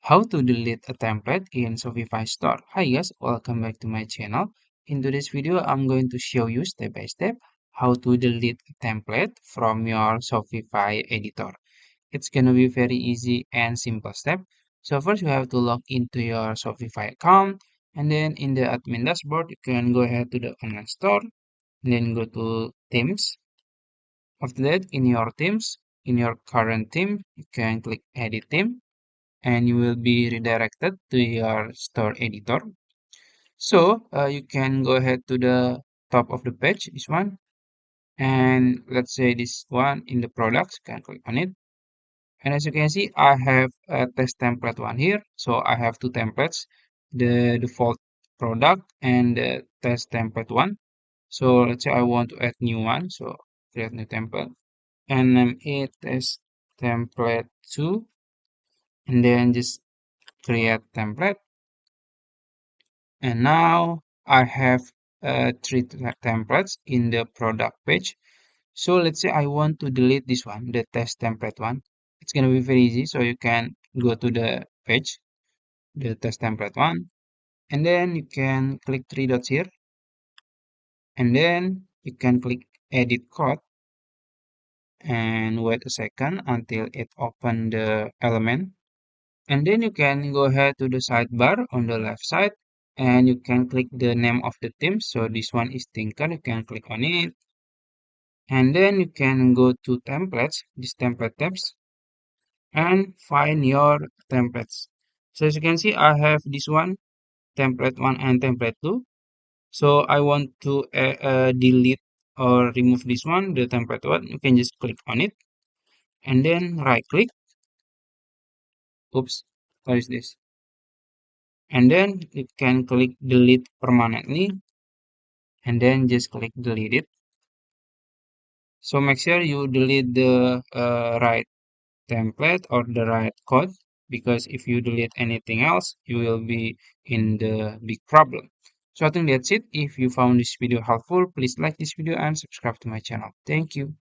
How to delete a template in Shopify store. Hi guys, welcome back to my channel. In today's video, I'm going to show you step by step how to delete a template from your Shopify editor. It's gonna be very easy and simple step. So first you have to log into your Shopify account, and then in the admin dashboard, you can go ahead to the online store and then go to themes. After that, in your themes, in your current theme, you can click edit theme and you will be redirected to your store editor. So you can go ahead to the top of the page, this one, and let's say this one in the products, you can click on it. And as you can see, I have a test template one here. So I have two templates, the default product and the test template one. So let's say I want to add new one. So create new template and name it test template 2 and then just create template. And now I have three templates in the product page. So let's say I want to delete this one, the test template one. It's going to be very easy. So you can go to the page, the test template one, and then you can click three dots here. And then you can click edit code and wait a second until it open the element. And then you can go ahead to the sidebar on the left side and you can click the name of the theme. So this one is Tinker. You can click on it. And then you can go to templates, this template tabs, and find your templates. So as you can see, I have this one, template 1 and template 2. So I want to delete or remove this one, the template 1. You can just click on it and then right click. Oops, what is this? And then you can click delete permanently and then just click delete it. So make sure you delete the right template or the right code, because if you delete anything else, you will be in the big problem. So I think that's it. If you found this video helpful, please like this video and subscribe to my channel. Thank you.